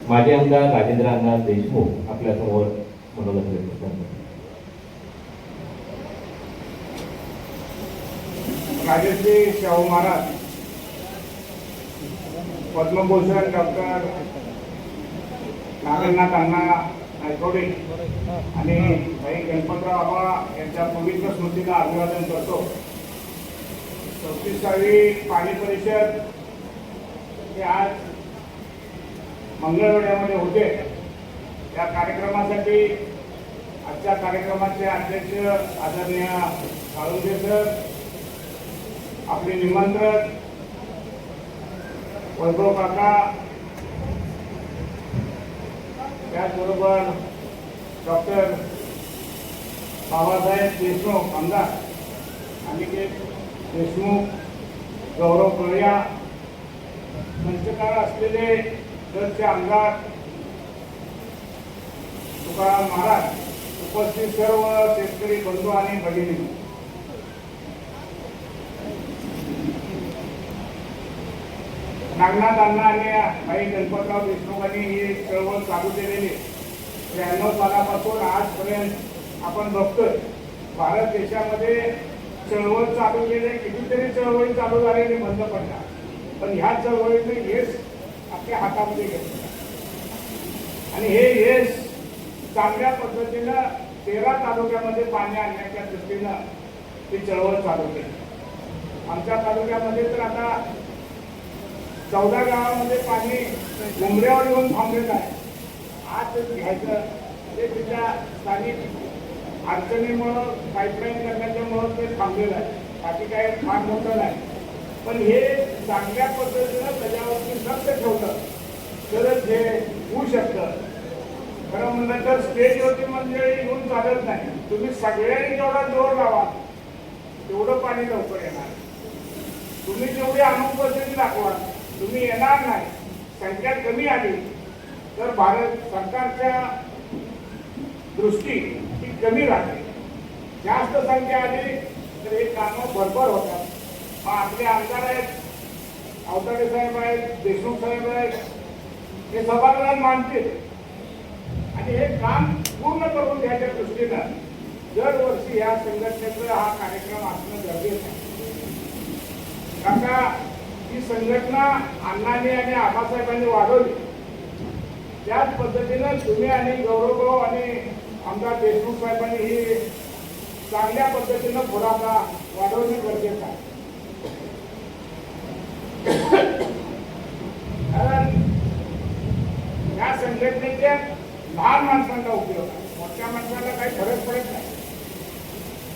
माजी आमदार राजेंद्र अण्णा देशमुख आपल्यासमोर मनोगत व्यक्त करतात. राजश्री शाहू महाराज, पद्मभूषण डॉक्टर नागनाथ अण्णा नायकवडे आणि भाई गणपतराव बाबा यांच्या पवित्र स्मृतीला अभिवादन करतो. 34वी पाणी परिषद हे आज मंगळवेढ्यामध्ये होते. या कार्यक्रमासाठी आजच्या कार्यक्रमाचे अध्यक्ष आदरणीय काळुंजे सर, आपले निमंत्रक वैभव काका, त्याचबरोबर डॉक्टर बाबासाहेब देशमुख आमदार, अनिकेत देशमुख, गौरव कळया, मंचकार असलेले जतचे आमदार तुकाराम महाराज, उपस्थित सर्व शेतकरी बंधू आणि भगिनी, नागनाथ अण्णा आणि भाई गणपतराव देशमुखांनी ही चळवळ चालू केलेली 93 सालापासून आजपर्यंत आपण बघतोय. भारत देशामध्ये चळवळ चालू केले, कितीतरी चळवळी चालू झालेली बंद पडल्या, पण ह्या चळवळीचे यश आपल्या हातामध्ये घेतलं आणि हे यश चांगल्या पद्धतीनं 13 तालुक्यामध्ये पाणी आणण्याच्या दृष्टीनं ही चळवळ चालू केली. आमच्या तालुक्यामध्ये तर आता 14 गावामध्ये पाणी उमऱ्यावर येऊन थांबलेलं आहे. आज घ्यायचं ते तिच्या स्थानिक अडचणीमुळं पाईपलाईन करण्याच्यामुळं ते थांबलेलं आहे. बाकी काही फार मोठं नाही, पण हे चांगल्या पद्धतीनं त्याच्यावरती लक्ष ठेवलं तरच हे होऊ शकतं. खरं म्हणलं तर स्टेजवरती मंडळी येऊन चालत नाही. तुम्ही सगळ्यांनी जेवढा जोर लावा तेवढं पाणी लवकर येणार. तुम्ही जेवढी अनुपस्थिती दाखवा, तुम्ही येणार नाही. संख्या कमी आली तर भारत सरकारच्या दृष्टी ही कमी राहते. जास्त संख्या आली तर हे कामं बरोबर होतात. मग आपले आमदार आहेत, अवताडे साहेब आहेत, देशमुख साहेब आहेत, हे सभागृहात मानतील आणि हे काम पूर्ण करून घ्यायच्या दृष्टीनं दरवर्षी या संघटनेचा हा कार्यक्रम असणं गरजेचं आहे. काका, ही संघटना अण्णांनी आणि आबासाहेबांनी वाढवली, त्याच पद्धतीनं तुम्ही आणि गौरवभाऊ आणि आमदार देशमुख साहेबांनी ही चांगल्या पद्धतीनं पुढाकार वाढवणे गरजेचं आहे. कारण या संघटनेच्या लहान माणसांना उपयोग आहे, मोठ्या माणसांना काही फरक पडत नाही,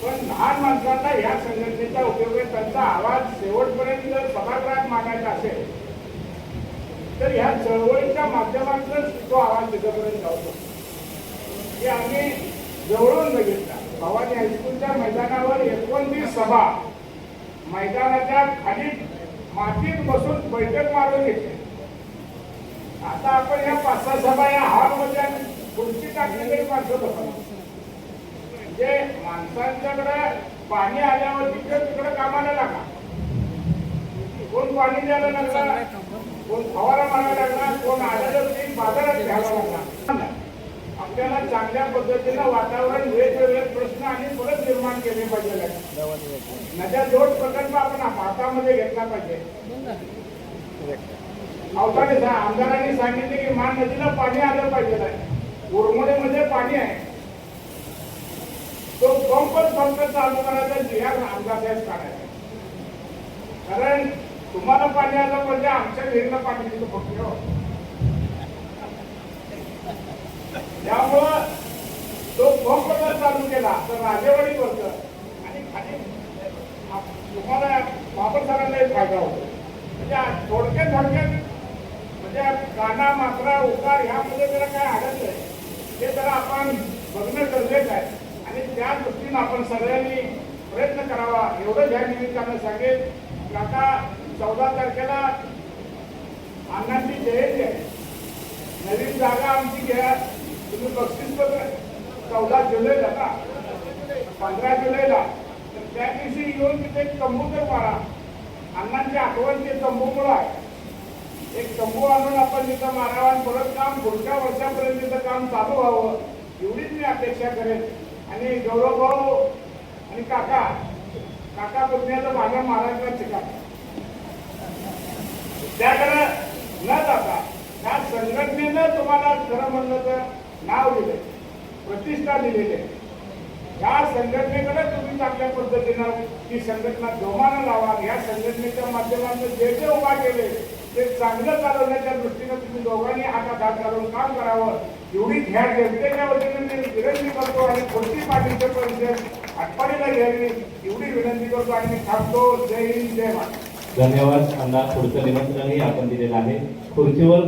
पण लहान माणसांना या संघटनेचा उपयोग आहे. त्यांचा आवाज शेवटपर्यंत जर सभागृहात मागायचा असेल तर ह्या चळवळीच्या माध्यमातून तो आवाज तिथपर्यंत जाऊ शकतो. हे आम्ही जवळून बघितला. भवानी हायस्कूलच्या मैदानावर 29 सभा मैदानाच्या खाली मातीत बसून बैठक मारून घेतली. आता आपण या 5-6 सभा या हॉलमध्ये खुर्ची टाकलेली माणसं बसवली. म्हणजे माणसांच्याकडे पाणी आल्यावर तिकडे कामाला लागा. कोण पाणी द्यायला लागला, कोण फवारा मारायला लागला, कोण आलेलं पीक बाजारात घ्यायला लागला. आपल्याला चांगल्या पद्धतीनं वातावरण, वेगवेगळे प्रश्न आणि परत निर्माण केले पाहिजे. नद्या जोड प्रकल्प आपण हातामध्ये घेतला पाहिजे. अवताडे आमदारांनी सांगितले की मान नदीला पाणी आलं पाहिजे. उरमोडीमध्ये पाणी आहे, तो पंप चालू करायचा, जिहार आमदार काढायचा. कारण तुम्हाला पाणी आलं म्हणजे आमच्या विहिरीला पाणी तिथं फक्त. त्यामुळं तो पंप जर चालू केला तर राजेवाडी करतं आणि खाली तुम्हाला बाबासाहेबांना एक फायदा होतो. म्हणजे थोडक्यात म्हणजे गाणा, मात्रा, उकार ह्यामध्ये जरा काय अडचण हे जरा आपण बघणं गरजेचं आहे आणि त्या दृष्टीनं आपण सगळ्यांनी प्रयत्न करावा एवढं ह्या निमित्तानं सांगेल. आता 14 तारखेला अण्णांची जयंती आहे. नवीन जागा आमची घ्या. तुम्ही बक्षीसपत्र 14 जुलैला का 15 जुलैला तर त्या दिवशी येऊन तिथे तंबू तर मारा. अण्णांची आठवण ते तंबूमुळं आहे. एक तंबू आणून आपण तिथं मारावं आणि परत काम पुढच्या वर्षापर्यंत तिथं काम चालू व्हावं एवढीच मी अपेक्षा करेन. आणि गौरव भाऊ आणि काका पुण्याचं माझ्या महाराष्ट्रात ठिकाण त्याकडे न जाता त्या संघटनेनं तुम्हाला खरं म्हणलं तर नाव दिलंय, प्रतिष्ठा दिलेली आहे. या संघटनेकडे तुम्ही चांगल्या पद्धतीनं ही संघटना जोमानं लावा. या संघटनेच्या माध्यमातून जे जे उभा केले ते चांगलं चालवण्याच्या दृष्टीनं तुम्ही दोघांनी हातात घालून काम करावं एवढी ह्या जनतेच्या वतीने मी विनंती करतो. आणि पुढची पाठीचे परिषद आठवडीला घ्यावी एवढी विनंती करतो आणि मी थांबतो. जय हिंद, जय महाराष्ट्र. धन्यवाद. अण्णा, पुढचं निमंत्रणही आपण दिलेलं आहे. खुर्चीवर